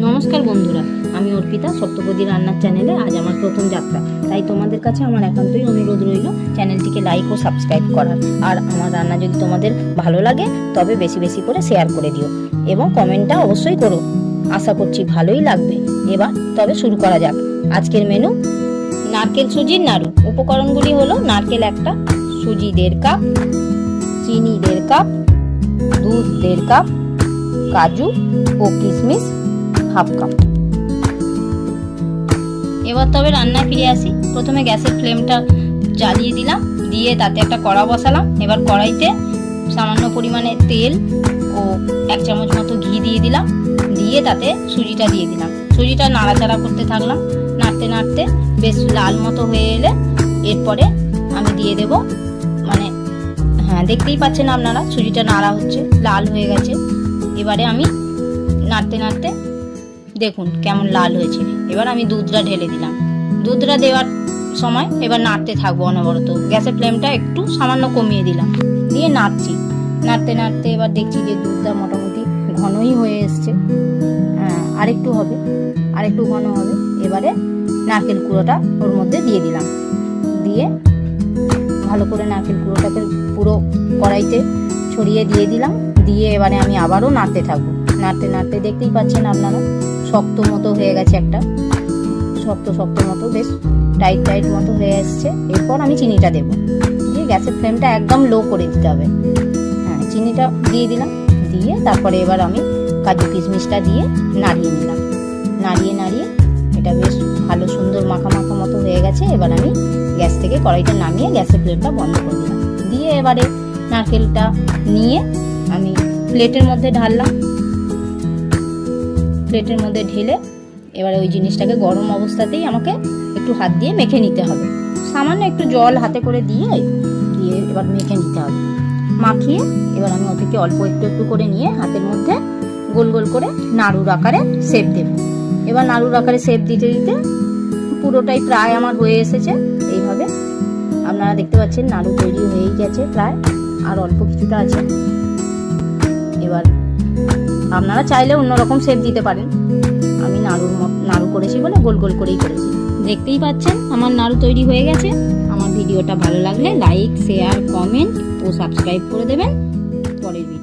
নমস্কার বন্ধুরা, আমি অর্পিতা সপ্তপদী রান্নার চ্যানেলে আজ আমার প্রথম যাত্রা। তাই তোমাদের কাছে আমার একান্তই অনুরোধ রইল চ্যানেলটিকে লাইক ও সাবস্ক্রাইব করার। আর আমার রান্না যদি তোমাদের ভালো লাগে তবে বেশি বেশি করে শেয়ার করে দিও এবং কমেন্টটা অবশ্যই করো। আশা করছি ভালোই লাগবে। এবার তবে শুরু করা যাক। আজকের মেনু নারকেল সুজির নাড়ু। উপকরণগুলি হলো নারকেল একটা, সুজি 1.5 কাপ, চিনি 1.5 কাপ, দুধ 1.5 কাপ, কাজু ও কিশমিশ 1/2 কাপ। এবার তবে রান্নায় ফিরে আসি। প্রথমে গ্যাসের ফ্লেমটা জ্বালিয়ে দিলাম, দিয়ে তাতে একটা কড়া বসালাম। এবার কড়াইতে সামান্য পরিমাণে তেল ও 1 চামচ মতো ঘি দিয়ে দিলাম, দিয়ে তাতে সুজিটা দিয়ে দিলাম। সুজিটা নাড়াচাড়া করতে থাকলাম। নাড়তে নাড়তে বেশ লাল মতো হয়ে এলে এরপরে আমি দিয়ে দেব, দেখতেই পাচ্ছেন আপনারা সুজিটা নাড়া হচ্ছে, লাল হয়ে গেছে। এবারে আমি নাড়তে নাড়তে দেখুন কেমন লাল হয়েছে। এবার আমি দুধটা ঢেলে দিলাম। দুধটা দেওয়ার সময় এবার নাড়তে থাকবো অনবরত। গ্যাসের ফ্লেমটা একটু সামান্য কমিয়ে দিলাম, দিয়ে নাড়ছি। নাড়তে নাড়তে এবার দেখছি যে দুধটা মোটামুটি ঘনই হয়ে এসছে। আরেকটু হবে, আরেকটু ঘন হবে। এবারে নারকেল কুড়োটা ওর মধ্যে দিয়ে দিলাম, দিয়ে ভালো করে নারকেল কুড়োটাকে পুরো কড়াইতে ছড়িয়ে দিয়ে দিলাম। দিয়ে এবারে আমি আবারও নাড়তে থাকবো। নাড়তে নাড়তে দেখতেই পাচ্ছেন আপনারা শক্ত মতো হয়ে গেছে, একটা শক্ত শক্ত মতো, বেশ টাইট টাইট মতো হয়ে এসছে। এরপর আমি চিনিটা দেবো, দিয়ে গ্যাসের ফ্লেমটা একদম লো করে দিতে হবে। চিনিটা দিয়ে দিলাম, দিয়ে তারপরে এবার আমি কাজু কিশমিশটা দিয়ে নাড়িয়ে নিলাম। নাড়িয়ে নাড়িয়ে এটা বেশ ভালো সুন্দর মাখা মাখা মতো হয়ে গেছে। এবার আমি গ্যাস থেকে কড়াইটা নামিয়ে গ্যাসের ফ্লেমটা বন্ধ করে দিলাম। দিয়ে এবারে নারকেলটা নিয়ে আমি প্লেটের মধ্যে ঢাললাম। প্লেটের মধ্যে ঢেলে এবারে ওই জিনিসটাকে গরম অবস্থাতেই আমাকে একটু হাত দিয়ে মেখে নিতে হবে। সামান্য একটু জল হাতে করে দিয়ে এবার মেখে নিতে হবে। মাখিয়ে এবার আমি ওর থেকে অল্প একটু একটু করে নিয়ে হাতের মধ্যে গোল গোল করে নাড়ুর আকারে শেপ দেব। এবার নাড়ুর আকারে শেপ দিতে দিতে পুরোটাই প্রায় আমার হয়ে এসেছে। এইভাবে আপনারা দেখতে পাচ্ছেন নাড়ু তৈরি হয়েই গেছে প্রায়, আর অল্প কিছুটা আছে। এবার আপনারা চাইলে অন্যরকম শেপ দিতে পারেন। আমি নাড়ু করেছি বলে গোল গোল করেই করেছি। দেখতেই পাচ্ছেন আমার নাড়ু তৈরি হয়ে গেছে। আমার ভিডিওটা ভালো লাগলে লাইক, শেয়ার, কমেন্ট ও সাবস্ক্রাইব করে দেবেন। পরের ভিডিও